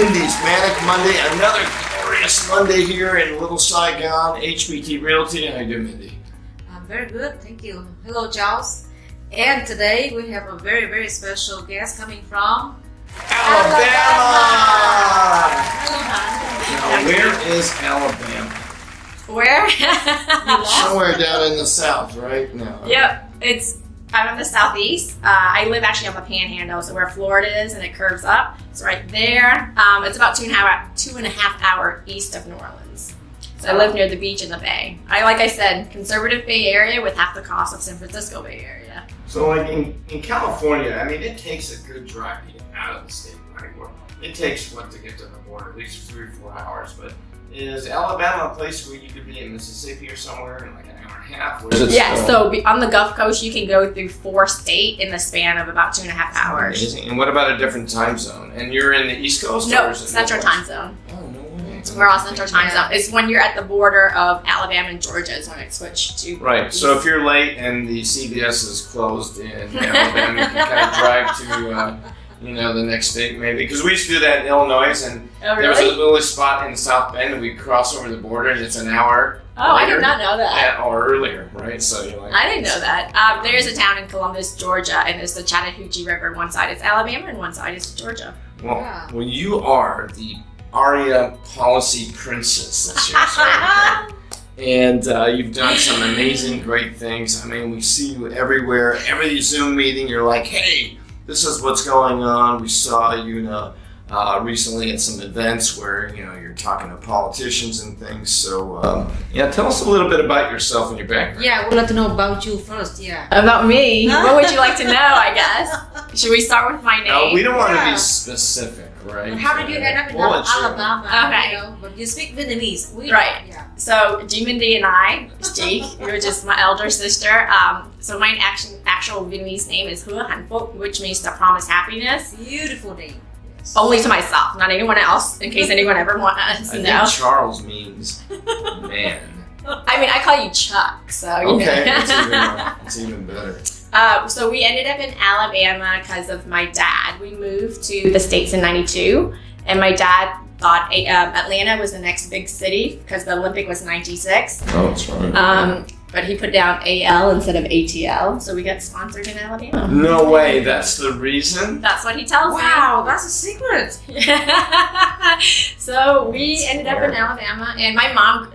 Mindy's Manic Monday, another glorious Monday here in Little Saigon, HPTRealty. How you doing, Mindy? I'm very good, thank you. Hello, Charles. And today we have a very, very special guest coming from Alabama! Hello, Now, where is Alabama? Where? Somewhere down in the south, right? No. Yep, I'm in the southeast. I live actually on the Panhandle, so where Florida is, and it curves up. It's right there. It's about 2.5 hour east of New Orleans. So I live near the beach and the bay. Like I said, conservative Bay Area with half the cost of San Francisco Bay Area. So, like in California, I mean, it takes a good drive to get out of the state. Right? It takes to get to the border, at least 3 or 4 hours. But is Alabama a place where you could be in Mississippi or somewhere in like an hour and a half? Yeah, so on the Gulf Coast, you can go through 4 states in the span of about 2.5 hours. Amazing. And what about a different time zone? And you're in the East Coast? No, or is it Central Time Zone. Oh, no way. We're on Central Time Zone. It's when you're at the border of Alabama and Georgia is when it switched to. Right. So if you're late and the CVS is closed in Alabama, you can kind of drive to, the next state maybe. Because we used to do that in Illinois, and there was a little spot in South Bend, and we cross over the border, and it's an hour. Oh, later, I did not know that. Or earlier, right? So you're like. I didn't know that. There's a town in Columbus, Georgia, and there's the Chattahoochee River. One side is Alabama, and one side is Georgia. Well, you are the AREAA policy princess this year, so, and you've done some amazing, great things. I mean, we see you everywhere. Every Zoom meeting, you're like, hey, this is what's going on. We saw you recently at some events where you're talking to politicians and things. So tell us a little bit about yourself and your background. Yeah, we'd like to know about you first. Yeah. About me? What would you like to know? I guess. Should we start with my name? No, we don't want to be specific, right? How did you end up in Alabama? Okay. But you speak Vietnamese. Right. Yeah. So Mindy and I, which is my elder sister. So my actual Vietnamese name is Hua Hanh Hua, which means to promise happiness. Beautiful name. Only to myself, not anyone else, in case anyone ever wants to know. I think Charles means man. I mean, I call you Chuck, so okay, it's even better. So we ended up in Alabama because of my dad. We moved to the States in '92, and my dad thought Atlanta was the next big city because the Olympic was '96. Oh, that's right. But he put down AL instead of ATL, so we got sponsored in Alabama. No way, that's the reason? That's what he tells me. Wow, that's a secret. So we ended up in Alabama, and my mom,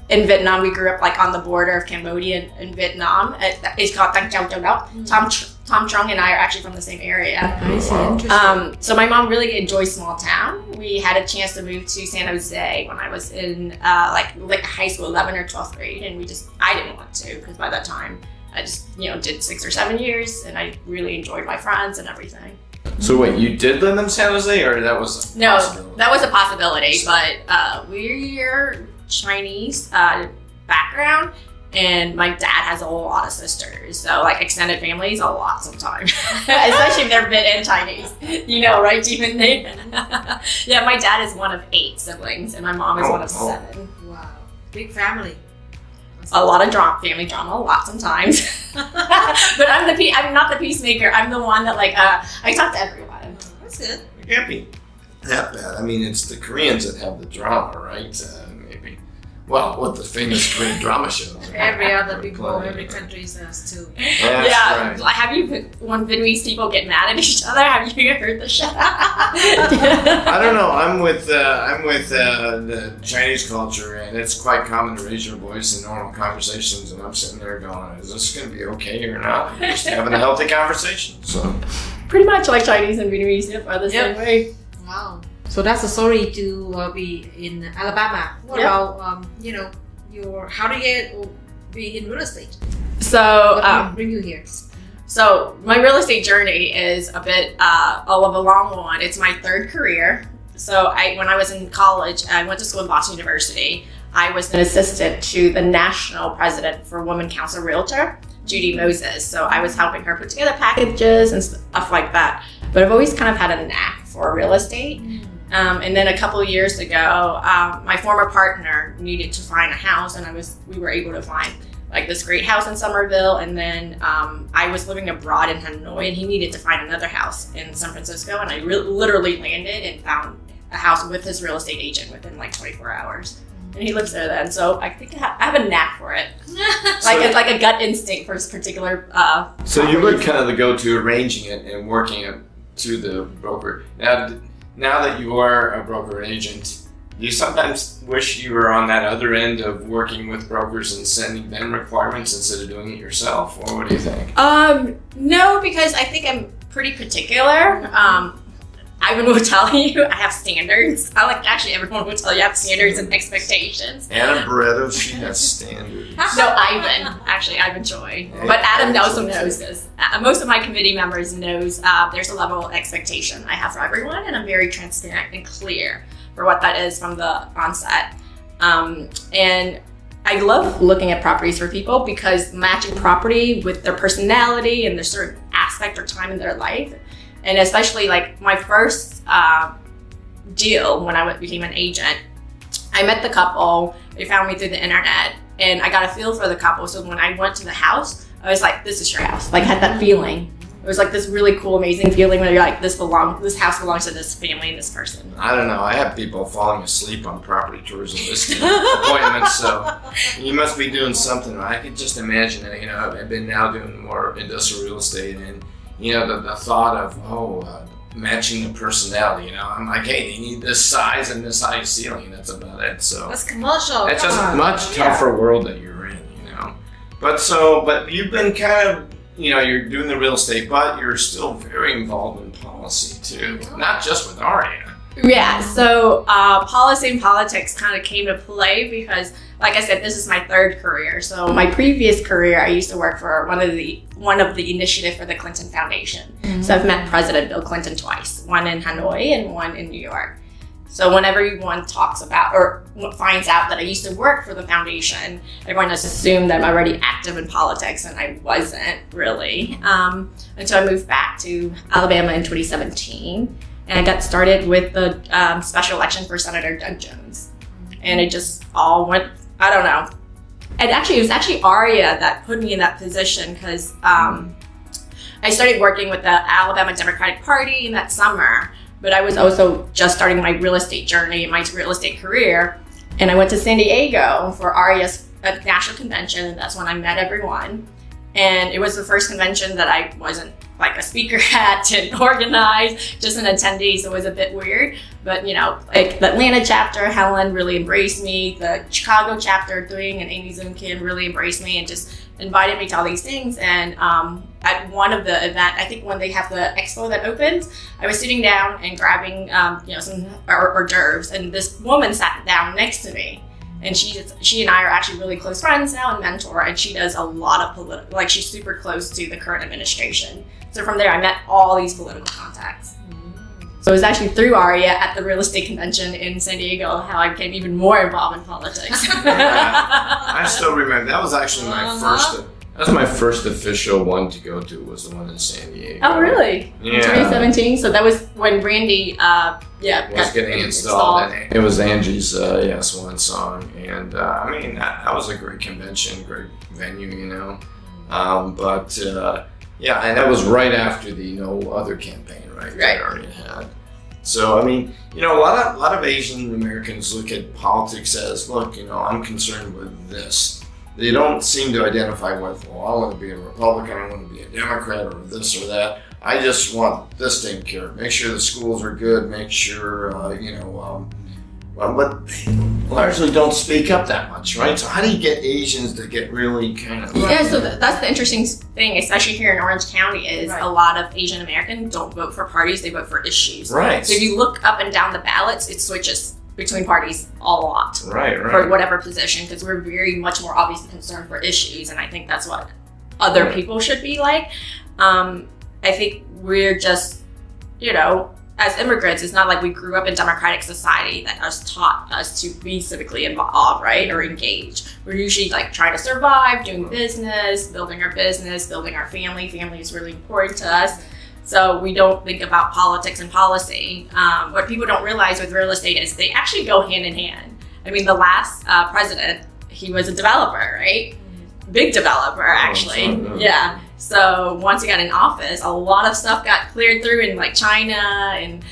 in Vietnam, we grew up on the border of Cambodia and Vietnam. It's called Tăng Châu Châu Đốc. Tom Trung and I are actually from the same area. Interesting. So my mom really enjoys small town. We had a chance to move to San Jose when I was in high school, 11 or 12th grade, and I didn't want to because by that time I just did 6 or 7 years, and I really enjoyed my friends and everything. So wait, you did live in San Jose, or that was a possibility? That was a possibility, but we're Chinese background. And my dad has a whole lot of sisters, so extended families a lot sometimes, especially if they're Vit and Chinese. Right, Even Yeah, my dad is one of 8 siblings, and my mom is one of 7. Wow, big family. A lot of family drama, a lot sometimes. But I'm not the peacemaker. I'm the one that I talk to everyone. That's good. It can't be that bad. I mean, it's the Koreans that have the drama, right? Maybe. Well, what the famous Korean drama shows. Every other people, every country has too. Right. Have you, when Vietnamese people get mad at each other, have you heard the show? I don't know. I'm with the Chinese culture, and it's quite common to raise your voice in normal conversations. And I'm sitting there going, "Is this going to be okay or not?" We're just having a healthy conversation. So, pretty much like Chinese and Vietnamese are the same way. Wow. So that's the story to be in Alabama. What about how do you be in real estate? So what bring you here? So my real estate journey is a bit of a long one. It's my 3rd career. So when I was in college, I went to school in Boston University. I was an assistant to the national president for Women Council Realtor, Judy Moses. So I was helping her put together packages and stuff like that. But I've always kind of had a knack for real estate. And then a couple of years ago, my former partner needed to find a house, and we were able to find this great house in Somerville. And then I was living abroad in Hanoi, and he needed to find another house in San Francisco, and I literally landed and a house with his real estate agent within like 24 hours. And he lives there then, so I think I have a knack for it, like a gut instinct for this particular. So you were kind of the go-to arranging it and working it to the broker. Now that you are a broker agent, do you sometimes wish you were on that other end of working with brokers and sending them requirements instead of doing it yourself, or what do you think? No, because I think I'm pretty particular. Ivan will tell you I have standards. Actually, everyone will tell you I have standards and expectations. Anna Barretto, she has standards. No, Ivan Choi. But Adam also knows this. Most of my committee members knows there's a level of expectation I have for everyone, and I'm very transparent and clear for what that is from the onset. And I love looking at properties for people because matching property with their personality and their certain aspect or time in their life. And especially like my first deal when I became an agent, I met the couple, they found me through the internet, and I got a feel for the couple. So when I went to the house, I was like, this is your house. Like, had that feeling. It was like this really cool, amazing feeling where you're like, this house belongs to this family and this person. I don't know. I have people falling asleep on property tours and listing appointments, so you must be doing something. I can just imagine it. I've been now doing more industrial real estate, and the thought of matching the personality. I'm like, hey, they need this size and this high ceiling. That's about it. So that's commercial. It's just a much tougher world that you're in. But you've been kind of. You're doing the real estate, but you're still very involved in policy too, not just with AREAA. Yeah, so policy and politics kind of came to play because, like I said, this is my third career. So my previous career, I used to work for one of the initiative for the Clinton Foundation. Mm-hmm. So I've met President Bill Clinton twice, one in Hanoi and one in New York. So whenever everyone talks about or finds out that I used to work for the foundation, everyone just assumed that I'm already active in politics, and I wasn't really. Until I moved back to Alabama in 2017, and I got started with the special election for Senator Doug Jones. And it just all went, I don't know. It was actually AREAA that put me in that position because I started working with the Alabama Democratic Party in that summer. But I was also just starting my real estate journey, my real estate career. And I went to San Diego for AREAA's national convention. And that's when I met everyone. And it was the first convention that I wasn't like a speaker at and organized, just an attendee. So it was a bit weird. But, like the Atlanta chapter, Helen really embraced me. The Chicago chapter, Doing and Amy Zoomkin really embraced me and just invited me to all these things. And at one of the event, I think when they have the expo that opens, I was sitting down and grabbing, some hors d'oeuvres, and this woman sat down next to me. And she and I are actually really close friends now and mentor, and she does a lot of political, like she's super close to the current administration. So from there, I met all these political contacts. So it was actually through AREAA at the real estate convention in San Diego how I became even more involved in politics. I still remember, that was actually my first official one to go to, was the one in San Diego. Oh, really? Yeah. 2017. So that was when Randy, was getting installed. And it was Angie's Swan song, and that was a great convention, great venue, and that was right after the No Other campaign, right? That AREAA had. So a lot of Asian Americans look at politics as, look, I'm concerned with this. They don't seem to identify with, well, I want to be a Republican, I want to be a Democrat, or this or that. I just want this taken care of. Make sure the schools are good, make sure, but they largely don't speak up that much, right? So how do you get Asians to get really kind of... Yeah, so that's the interesting thing, especially here in Orange County, is a lot of Asian Americans don't vote for parties, they vote for issues. Right. So if you look up and down the ballots, it switches between parties a lot. Right. For whatever position, because we're very much more obviously concerned for issues, and I think that's what other people should be like. I think we're just, as immigrants, it's not like we grew up in democratic society that has taught us to be civically involved, right, or engaged. We're usually like trying to survive, doing business, building our family. Family is really important to us. So we don't think about politics and policy. What people don't realize with real estate is they actually go hand in hand. I mean, the last president, he was a developer, right? Big developer, actually. Yeah. So once he got in office, a lot of stuff got cleared through in like China and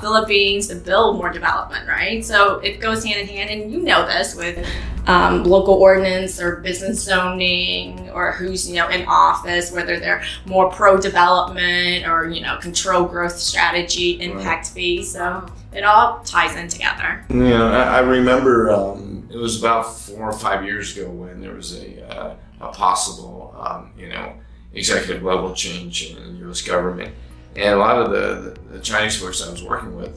Philippines to build more development, right? So it goes hand in hand, and you know this with local ordinance or business zoning, or who's in office, whether they're more pro-development or control growth strategy, impact fees. So it all ties in together. I remember it was about 4 or 5 years ago when there was a possible executive level change in the U.S. government, and a lot of the Chinese folks I was working with,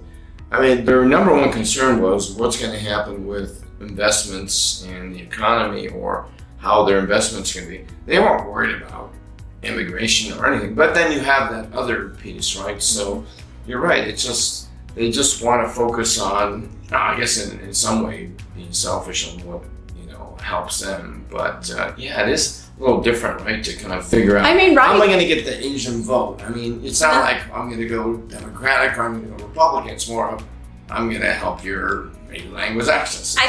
I mean, their number one concern was what's going to happen with investments in the economy, or how their investments can be. They weren't worried about immigration or anything. But then you have that other piece, right? So you're right. They just want to focus on, I guess, in some way, being selfish on what helps them. But it is a little different, right? To kind of figure out, I mean, right. How am I going to get the Asian vote? I mean, it's not like I'm going to go Democratic or I'm going to go Republican. It's more of, I'm going to help your maybe language access. I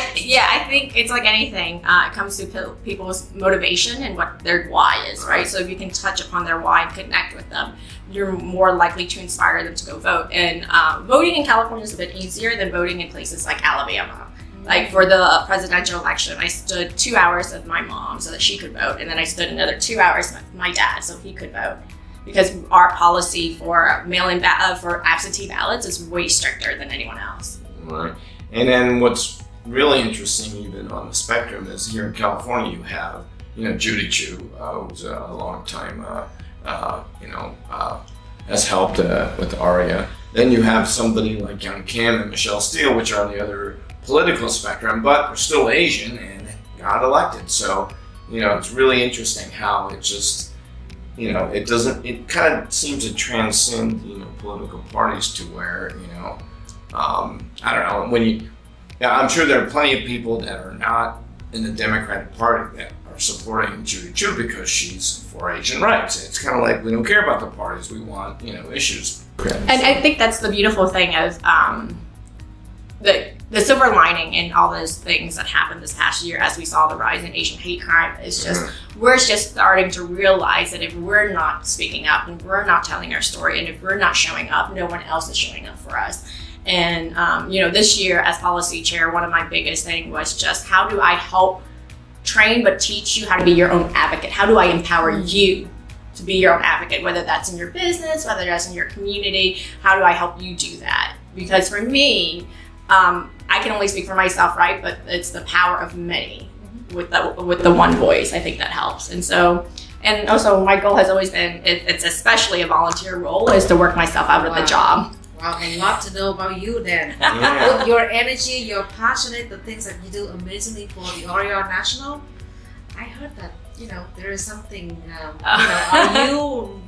think it's like anything. It comes to people's motivation and what their why is, right? So if you can touch upon their why and connect with them, you're more likely to inspire them to go vote. And voting in California is a bit easier than voting in places like Alabama. Like for the presidential election, I stood 2 hours with my mom so that she could vote, and then I stood another 2 hours with my dad so he could vote. Because our policy for for absentee ballots is way stricter than anyone else. Right. And then what's really interesting, even on the spectrum, is here in California you have, Judy Chu, who's a long time, has helped with AREAA. Then you have somebody like Young Kim and Michelle Steele, which are on the other political spectrum, but are still Asian and got elected. So, it's really interesting how it just, it kind of seems to transcend, political parties to where, I don't know, I'm sure there are plenty of people that are not in the Democratic Party that are supporting Judy Chu because she's for Asian rights. It's kind of like, we don't care about the parties, we want, issues. And I think that's the beautiful thing of the silver lining in all those things that happened this past year, as we saw the rise in Asian hate crime, is just we're just starting to realize that if we're not speaking up and we're not telling our story, and if we're not showing up, no one else is showing up for us. And this year as policy chair, one of my biggest things was just, how do I help train but teach you how to be your own advocate? How do I empower you to be your own advocate, whether that's in your business, whether that's in your community? How do I help you do that? Because for me, I can only speak for myself, right? But it's the power of many with the one voice. I think that helps. And also my goal has always been, if it's especially a volunteer role, is to work myself out of the job. Wow, a lot to know about you then. Yeah. With your energy, your passionate, the things that you do amazingly for the AREAA National. I heard that, there is something, are you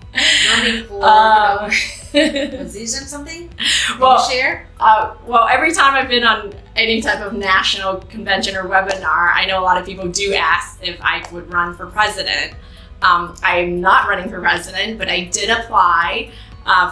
running for, position something? Can you share? Well, every time I've been on any type of national convention or webinar, I know a lot of people do ask if I would run for president. I'm not running for president, but I did apply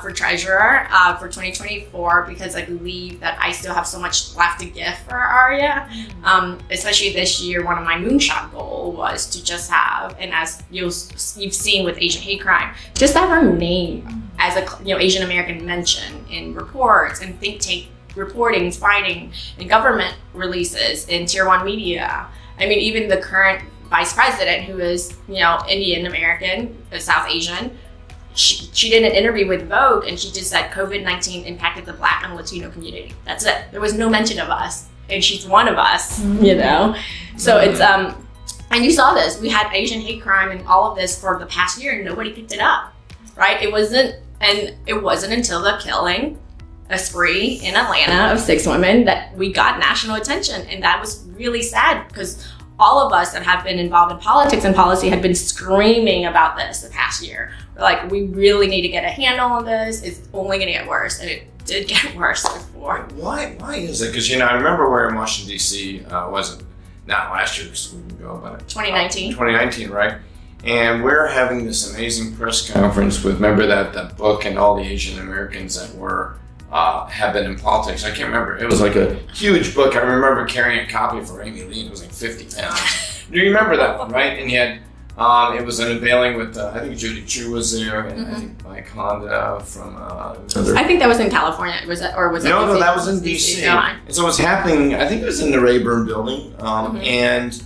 for treasurer for 2024 because I believe that I still have so much left to give for AREAA. Especially this year, one of my moonshot goals was to just have, and as you've seen with Asian hate crime, just have our name as a Asian American mention in reports and think tank reportings, fighting, and government releases in tier 1 media. I mean, even the current vice president, who is Indian American, South Asian, she did an interview with Vogue, and she just said COVID-19 impacted the Black and Latino community. That's it. There was no mention of us, and she's one of us, So it's and you saw this. We had Asian hate crime and all of this for the past year, and nobody picked it up, right? It wasn't until the killing spree in Atlanta of 6 women that we got national attention, and that was really sad because all of us that have been involved in politics and policy had been screaming about this the past year. We're like, we really need to get a handle on this. It's only going to get worse, and it did get worse before. Why is it? Because I remember where in Washington D.C. Wasn't not last year, because we can go, but 2019. 2019, right? And we're having this amazing press conference with, remember that book and all the Asian Americans that were have been in politics. I can't remember. It was like a huge book. I remember carrying a copy for Amy Lee. It was like 50 pounds. Do you remember that one, right? And you had It was an unveiling with, I think Judy Chu was there, and I think Mike Honda from another. I think that was in California. Was that, or was it? No, that was in DC. And so it was happening, I think it was in the Rayburn building, and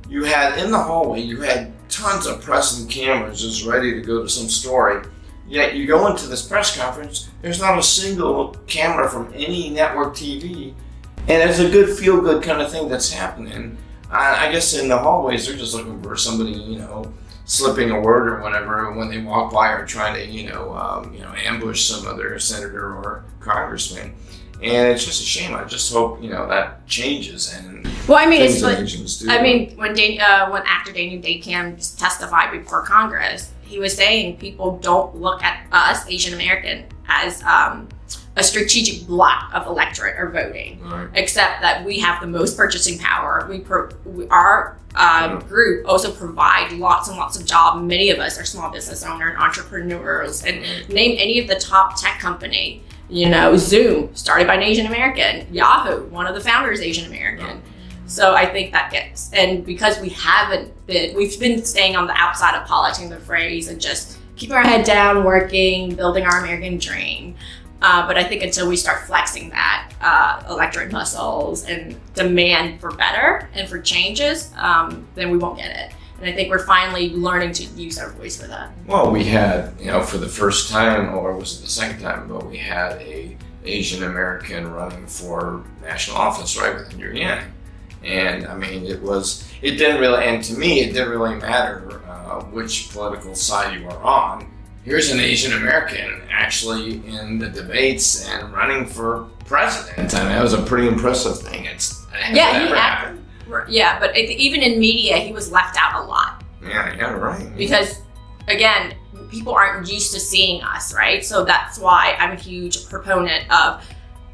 you had, in the hallway, you had tons of press and cameras just ready to go to some story. Yet you go into this press conference, there's not a single camera from any network TV, and it's a good feel-good kind of thing that's happening. I guess in the hallways, they're just looking for somebody, slipping a word or whatever when they walk by, or trying to, ambush some other senator or congressman. And it's just a shame. I just hope, that changes. And well, I mean, it's like, when actor Daniel Day-Kam testified before Congress, he was saying people don't look at us, Asian American, as a strategic block of electorate or voting, except that we have the most purchasing power. Our group also provide lots and lots of jobs. Many of us are small business owners, entrepreneurs, and name any of the top tech company. Zoom, started by an Asian American. Yahoo, one of the founders, Asian American. So I think that gets, and because we've been staying on the outside of politics, the phrase, and just keeping our head down, working, building our American dream. But I think until we start flexing that electorate muscles and demand for better and for changes, then we won't get it. And I think we're finally learning to use our voice for that. Well, we had, for the first time, or was it the second time, but we had a Asian American running for national office, right, with Andrew Yang. And I mean, it didn't really matter which political side you were on. Here's an Asian American actually in the debates and running for president. I mean, that was a pretty impressive thing. But even in media, he was left out a lot. Yeah, right. Because, again, people aren't used to seeing us, right? So that's why I'm a huge proponent of,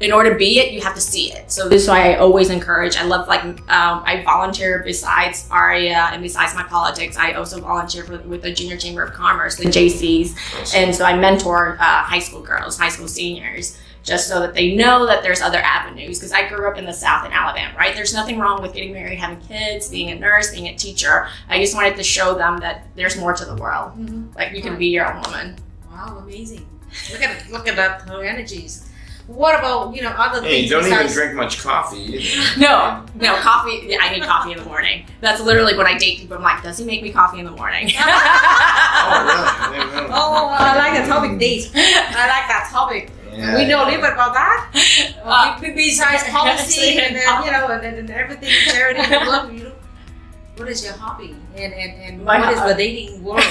in order to be it, you have to see it. So this is why I always encourage. I love, I volunteer besides AREAA and besides my politics. I also volunteer with the Junior Chamber of Commerce, the JCs. And so I mentor high school girls, high school seniors, just so that they know that there's other avenues. Because I grew up in the South in Alabama, right? There's nothing wrong with getting married, having kids, being a nurse, being a teacher. I just wanted to show them that there's more to the world. Like, you can be your own woman. Wow, amazing. Look at that, her energies. What about, other things? Hey, you don't even drink much coffee either. No, coffee. Yeah, I need coffee in the morning. That's literally when I date people. I'm like, does he make me coffee in the morning? Oh, really? I like the topic, date. I like that topic. Yeah, we know a little bit about that. Besides policy and then, and everything, charity, what is your hobby? And what is the dating world?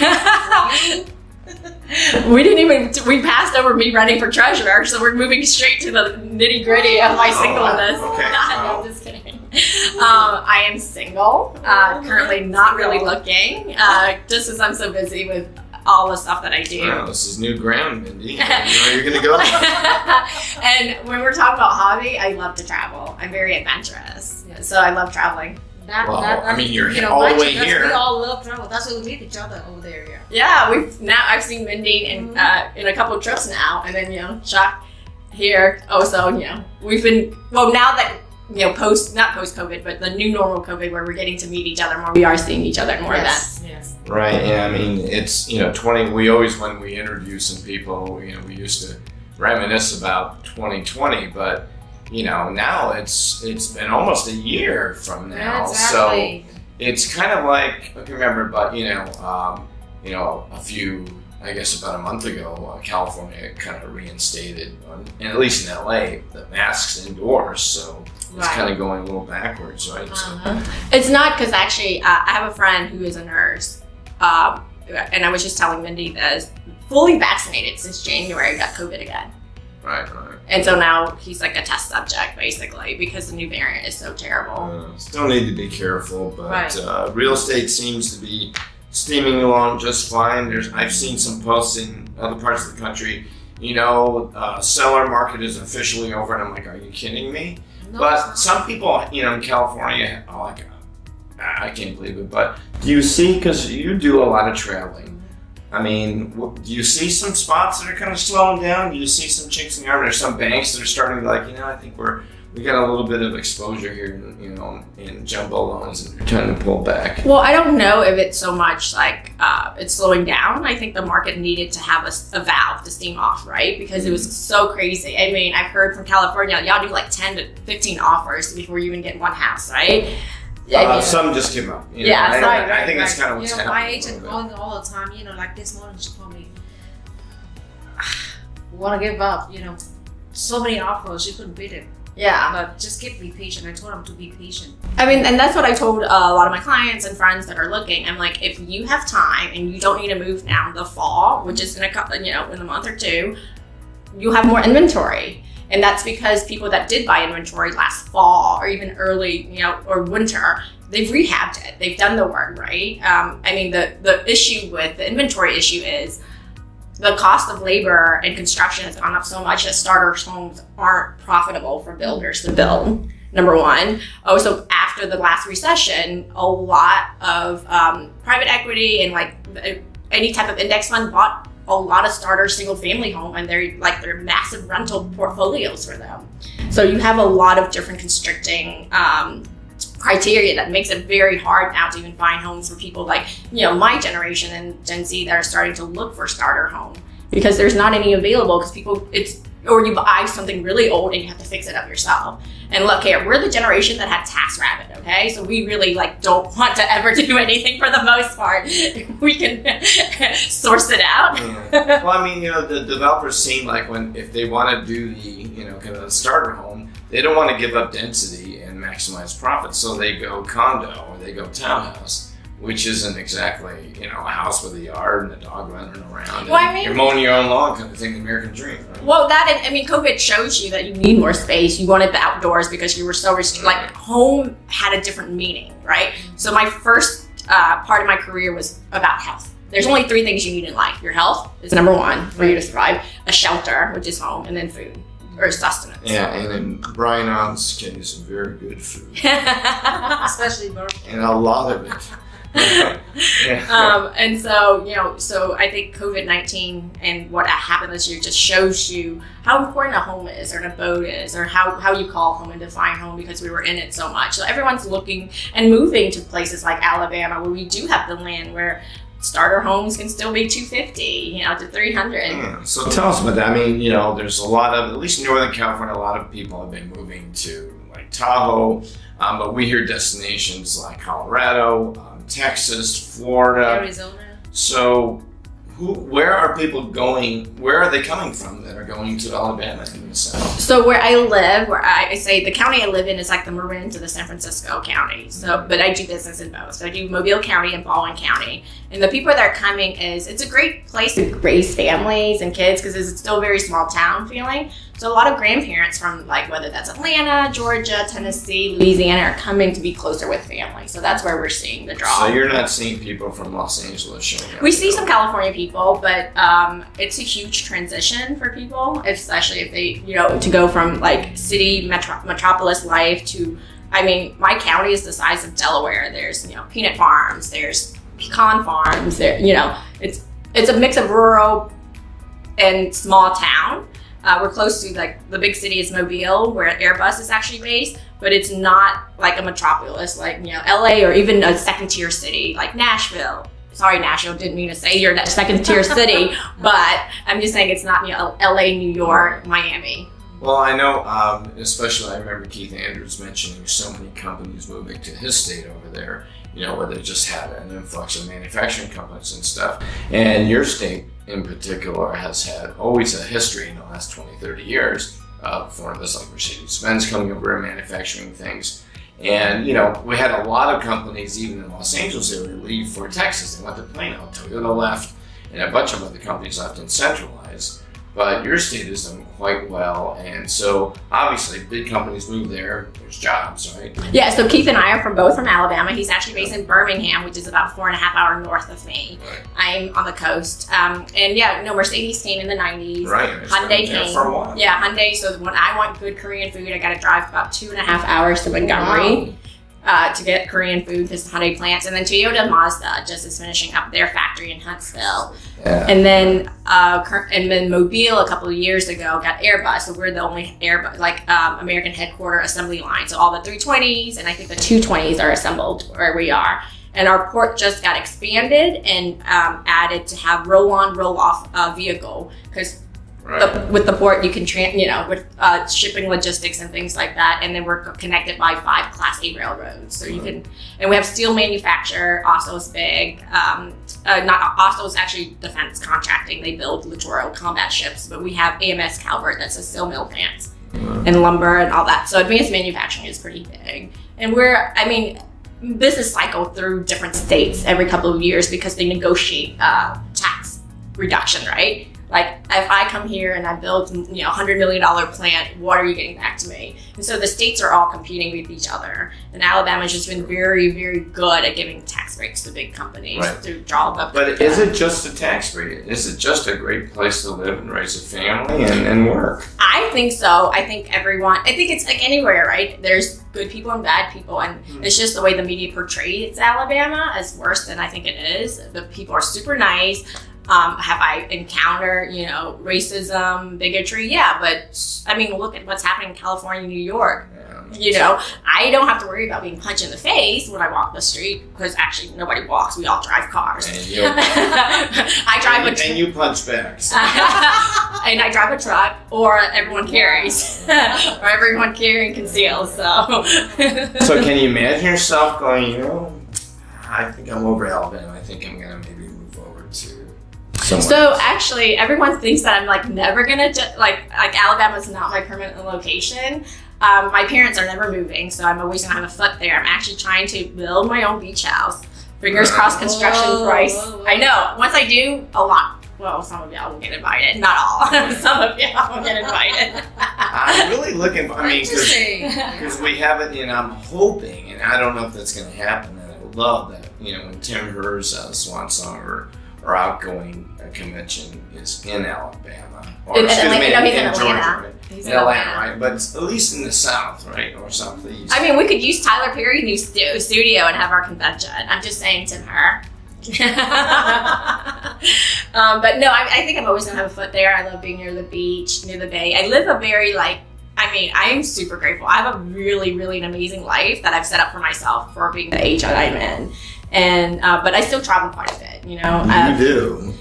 We passed over me running for treasurer, so we're moving straight to the nitty gritty of my singleness. Okay. No, I'm just kidding. I am single, currently not really looking, just as I'm so busy with all the stuff that I do. Wow, this is new ground, Mindy. Where you're gonna go? And when we're talking about hobby, I love to travel. I'm very adventurous, so I love traveling. You're all the way here. We all love travel. That's why we meet each other over there. Yeah, I've seen Mindy in a couple of trips now, and then Chuck here. Also, we've been now that not post COVID, but the new normal COVID, where we're getting to meet each other more. We are seeing each other at more events. Yes. Right. Yeah. I mean, it's 20. We always, when we interview some people, we used to reminisce about 2020, but. Now it's been almost a year from now, exactly. So it's kind of like, I can remember, but about a month ago, California kind of reinstated, and at least in LA, the masks indoors. So it's kind of going a little backwards, right? So. It's not, because actually, I have a friend who is a nurse, and I was just telling Mindy that fully vaccinated since January, got COVID again. Right. And so now he's like a test subject, basically, because the new variant is so terrible. Still need to be careful, but real estate seems to be steaming along just fine. I've seen some posts in other parts of the country, seller market is officially over, and I'm like, are you kidding me? No, but some people, in California are like, I can't believe it, but do you see, because you do a lot of traveling, I mean, do you see some spots that are kind of slowing down? Do you see some chinks in the armor? There's some banks that are starting to I think we're we got a little bit of exposure here, in jumbo loans, and we're trying to pull back. Well, I don't know if it's so much like it's slowing down. I think the market needed to have a valve to steam off, right? Because it was so crazy. I mean, I've heard from California, y'all do like 10 to 15 offers before you even get one house, right? Some just give up. I think that's kind of what's happening. My agent calling all the time. Like this morning she called me. Want to give up? So many offers, you couldn't beat it. Yeah. But just be patient. I told them to be patient. I mean, and that's what I told a lot of my clients and friends that are looking. I'm like, if you have time and you don't need to move now in the fall, which is in a month or two, you have more inventory. And that's because people that did buy inventory last fall or even early, or winter, they've rehabbed it. They've done the work, right? I mean, the issue with the inventory issue is the cost of labor and construction has gone up so much that starter homes aren't profitable for builders to build, number one. Also, after the last recession, a lot of private equity and like any type of index fund bought a lot of starter single family home, and they're massive rental portfolios for them. So you have a lot of different constricting criteria that makes it very hard now to even find homes for people like my generation and Gen Z that are starting to look for starter home, because there's not any available, because or you buy something really old and you have to fix it up yourself. And look here, we're the generation that had TaskRabbit, okay? So we really don't want to ever do anything for the most part. We can source it out. Yeah. Well, I mean, the developers seem like if they want to do the, kind of the starter home, they don't want to give up density and maximize profit. So they go condo or they go townhouse, which isn't exactly, a house with a yard and a dog running around. Well, I mean, you're mowing your own lawn kind of thing, the American dream, right? Well, COVID shows you that you need more space. You wanted the outdoors because you were so restricted. Home had a different meaning, right? So my first part of my career was about health. There's only 3 things you need in life. Your health is number 1 for you to survive, a shelter, which is home, and then food. Or sustenance. Yeah, and in Brian Allen's case, very good food. Especially burger. And a lot of it. And so I think COVID-19 and what happened this year just shows you how important a home is, or an abode is, or how you call home and define home, because we were in it so much. So everyone's looking and moving to places like Alabama, where we do have the land where starter homes can still be $250, to $300. Yeah. So tell us about that. I mean, there's a lot of, at least in Northern California, a lot of people have been moving to like Tahoe, but we hear destinations like Colorado, Texas, Florida, Arizona. So where are people going? Where are they coming from that are going to Alabama in the South? So where I live, where I say the county I live in is like the Marin to the San Francisco County. So, but I do business in both. So I do Mobile County and Baldwin County. And the people that are coming it's a great place to raise families and kids, because it's still very small town feeling. So a lot of grandparents from whether that's Atlanta, Georgia, Tennessee, Louisiana are coming to be closer with family. So that's where we're seeing the draw. So you're not seeing people from Los Angeles showing up? We see some California people, but it's a huge transition for people, especially if they, to go from city metropolis life to, my county is the size of Delaware. There's, peanut farms, there's pecan farms, there, it's a mix of rural and small town. We're close to the big city is Mobile, where Airbus is actually based, but it's not like a metropolis like LA, or even a second tier city like Nashville. Sorry, Nashville, didn't mean to say you're that second tier city, but I'm just saying it's not LA, New York, Miami. Well, I know, especially I remember Keith Andrews mentioning so many companies moving to his state over there, where they just had an influx of manufacturing companies and stuff. And your state in particular has always a history in the last 20, 30 years of one of this like Mercedes-Benz coming over and manufacturing things. And, we had a lot of companies, even in Los Angeles, area leave for Texas. They went to Plano. Toyota left, and a bunch of other companies left and centralized. But your state has done quite well, and so obviously big companies move there, there's jobs, right? Yeah, so Keith and I are both from Alabama. He's actually based in Birmingham, which is about 4.5 hours north of me. Right. I'm on the coast. Mercedes came in the 90s. Right, Hyundai came. For a while. Yeah, Hyundai, so when I want good Korean food, I gotta drive about 2.5 hours to Montgomery. To get Korean food, because Hyundai plants. And then Toyota Mazda just is finishing up their factory in Huntsville. Yeah. And then and then Mobile a couple of years ago got Airbus, so we're the only Airbus, American headquarter assembly line. So all the 320s and I think the 220s are assembled where we are. And our port just got expanded and added to have roll-on, roll-off vehicle, because with the port you can, with shipping logistics and things like that. And then we're connected by 5 Class A railroads. So you can, and we have steel manufacture. Also is big. Also is actually defense contracting. They build littoral combat ships. But we have AMS Calvert, that's a steel mill plant, and lumber and all that. So advanced manufacturing is pretty big. And business cycle through different states every couple of years because they negotiate tax reduction, right? Like if I come here and I build, $100 million plant, what are you getting back to me? And so the states are all competing with each other. And Alabama's just been very, very good at giving tax breaks to big companies to draw them up. But is it just a tax break? Is it just a great place to live and raise a family and work? I think so. I think it's like anywhere, right? There's good people and bad people. And it's just the way the media portrays Alabama as worse than I think it is. The people are super nice. Have I encountered, racism, bigotry? Yeah, but look at what's happening in California, New York. I don't have to worry about being punched in the face when I walk the street because actually nobody walks. We all drive cars. And I drive and you punch back. And I drive a truck, or everyone carries, or everyone carrying conceals. So can you imagine yourself going? I think I'm over Alabama. I think I'm gonna maybe move over to. So actually, everyone thinks that I'm never gonna Alabama's not my permanent location. My parents are never moving, so I'm always gonna have a foot there. I'm actually trying to build my own beach house. Fingers crossed, construction price. I know. Once I do, a lot. Well, some of y'all will get invited. Not all. Some of y'all will get invited. I'm really looking for. Because we have it, and I'm hoping, and I don't know if that's gonna happen. And I would love that. When Tim Herr's Swan Song or outgoing convention is in Alabama. Or, he's in Atlanta. Georgia, right? He's in Atlanta, right? But at least in the South, right? Or Southeast. We could use Tyler Perry's new studio and have our convention. I'm just saying to her. But no, I think I'm always going to have a foot there. I love being near the beach, near the bay. I live a very I am super grateful. I have a really, really an amazing life that I've set up for myself for being the age that I'm in. And but I still travel quite a bit, You do.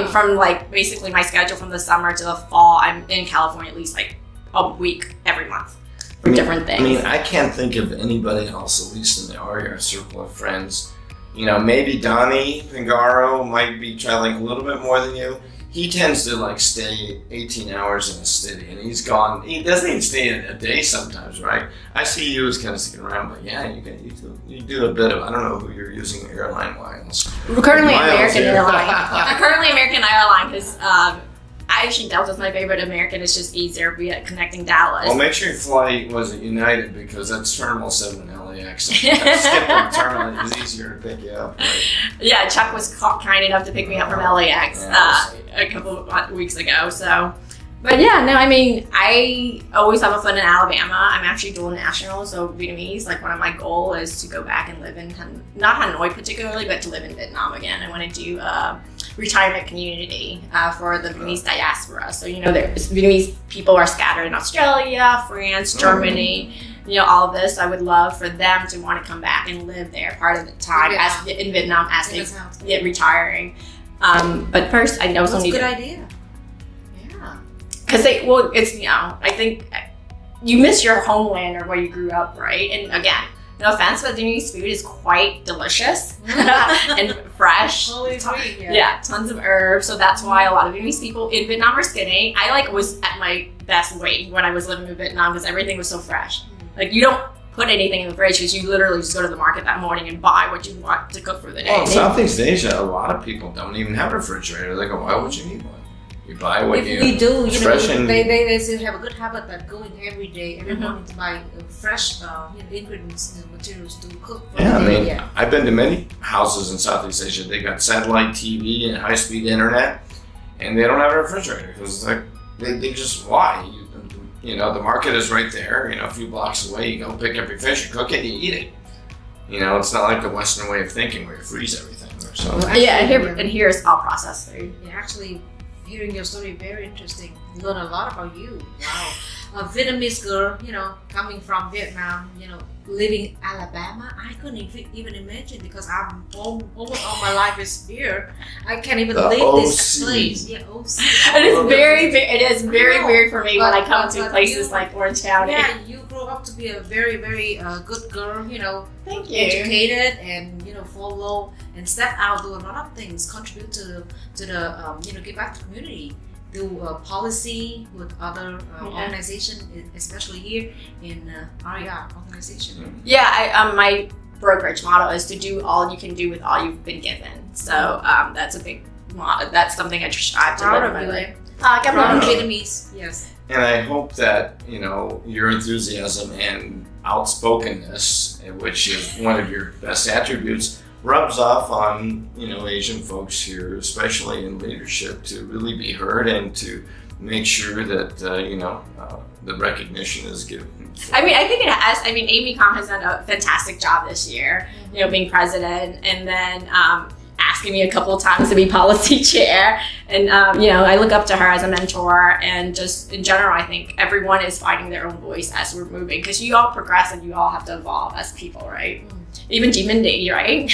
From basically my schedule from the summer to the fall, I'm in California at least a week every month for different things. I can't think of anybody else, at least in the AREAA circle of friends. Maybe Donnie Pingaro might be traveling a little bit more than you. He tends to stay 18 hours in a city, and he's gone. He doesn't even stay a day sometimes, right? I see you as kind of sticking around, but yeah, you do a bit of. I don't know who you're using airline-wise. We're currently American Airline. I'm currently American Airline because actually Delta's my favorite American. It's just easier via connecting Dallas. Well, make sure you fly United because that's Terminal 7 in LAX. Skipping terminal is easier to pick you up. Right? Yeah, Chuck was kind enough to pick me up from LAX a couple of weeks ago. So, but yeah, no, I always have a foot in Alabama. I'm actually dual national, so Vietnamese. One of my goals is to go back and live in not Hanoi particularly, but to live in Vietnam again. I want to do retirement community for the Vietnamese diaspora. So there's Vietnamese people are scattered in Australia, France, Germany. All of this. I would love for them to want to come back and live there part of the time in Vietnam as they get retiring. But first, I know that's a good idea. Yeah, because I think you miss your homeland or where you grew up, right? And again, no offense, but Vietnamese food is quite delicious and fresh. Tons of herbs. So that's why a lot of Vietnamese people in Vietnam are skinny. I was at my best weight when I was living in Vietnam because everything was so fresh. You don't put anything in the fridge because you literally just go to the market that morning and buy what you want to cook for the day. Well, in Southeast Asia, a lot of people don't even have a refrigerator. They go, why would you need one? You buy what we do. They still have a good habit that going every day, every morning to buy fresh ingredients and materials to cook. I've been to many houses in Southeast Asia. They got satellite TV and high-speed internet, and they don't have a refrigerator because they just why. The market is right there. A few blocks away, you go pick up your fish, you cook it, you eat it. It's not like the Western way of thinking where you freeze everything or something. And here's all processed food. Yeah, actually, hearing your story, very interesting. Learn a lot about you. Wow. A Vietnamese girl, coming from Vietnam, living Alabama. I couldn't even imagine because I'm almost all my life is here. I can't even leave this place. Yeah, OC. It is very weird for me when I come to places like Orange County. Yeah, you grew up to be a very, very good girl. Thank you. Educated and follow and step out, do a lot of things, contribute to the give back to community. Do policy with other organizations, especially here in AREAA organization. Yeah, my brokerage model is to do all you can do with all you've been given. So that's a big model. That's something I strive to live in my life. Vietnamese, yes. And I hope that, your enthusiasm and outspokenness, which is one of your best attributes, rubs off on, Asian folks here, especially in leadership, to really be heard and to make sure that, the recognition is given. I think it has. Amy Kong has done a fantastic job this year, being president, and then asking me a couple of times to be policy chair. And, I look up to her as a mentor, and just in general, I think everyone is finding their own voice as we're moving, because you all progress and you all have to evolve as people, right? Even Mindy, right?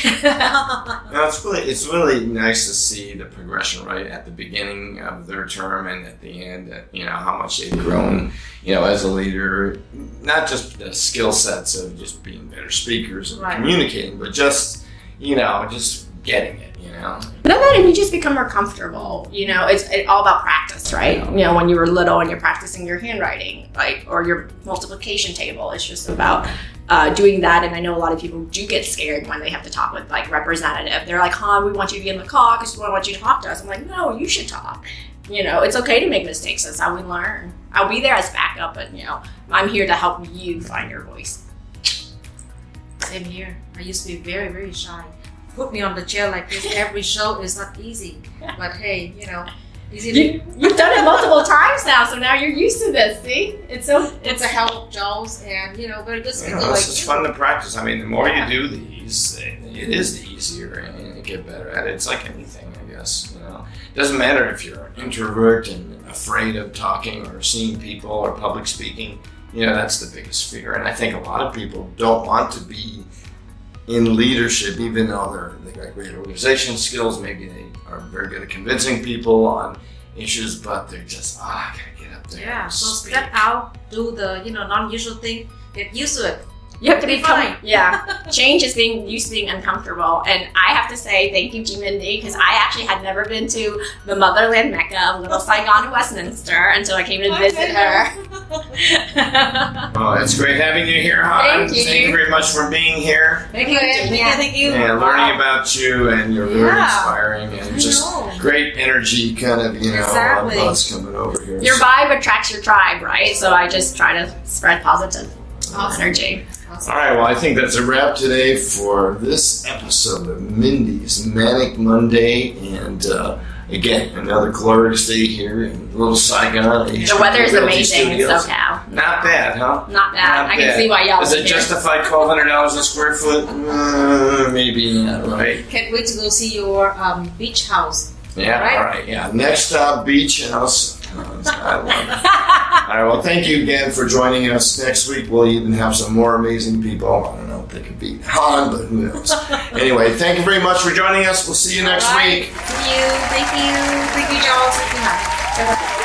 No, it's really nice to see the progression right at the beginning of their term and at the end. How much they've grown, as a leader. Not just the skill sets of just being better speakers and communicating, but just getting it. But then you just become more comfortable. It's all about practice, right? When you were little and you're practicing your handwriting, or your multiplication table, it's just about doing that. And I know a lot of people do get scared when they have to talk with representative. They're like, we want you to be in the call because we want you to talk to us. I'm like, no, you should talk. It's okay to make mistakes. That's how we learn. I'll be there as backup, but I'm here to help you find your voice. Same here. I used to be very, very shy. Put me on the chair like this. Every show is not easy, but hey, easy. You've done it multiple times now, so now you're used to this. See, it's a help, Jones, and very good speaker. It's fun to practice. The more you do these, it is easier and you get better at it. It's like anything, I guess. It doesn't matter if you're an introvert and afraid of talking or seeing people or public speaking. That's the biggest fear, and I think a lot of people don't want to be in leadership, even though they got great organization skills. Maybe they are very good at convincing people on issues, but they're just, I gotta get up there. Yeah, so step out, do the non-usual thing, get used to it. You have to be fine. Yeah, change is used to being uncomfortable, and I have to say thank you, Mindy, because I actually had never been to the motherland mecca of Little Saigon and Westminster until I came to visit her. Well, it's great having you here, Han. Thank you very much for being here. Thank you. Thank you. And learning about you, and you're very inspiring, and just great energy, kind of, buzz coming over here. Your vibe attracts your tribe, right? So I just try to spread positive energy. All right, well, I think that's a wrap today for this episode of Mindy's Manic Monday. And again, another glorious day here in Little Saigon. The weather is amazing in SoCal. Not bad, huh? Not bad. I can see why y'all Does it justify $1,200 a square foot? Maybe not, right? Can't wait to go see your beach house. Yeah, all right, yeah. Next stop, beach house. I love it. All right, well, thank you again for joining us. Next week, we'll even have some more amazing people. I don't know if they could beat Han, but who knows. Anyway, thank you very much for joining us. We'll see you next week. Thank you. Thank you, Joel. Thank you, Han.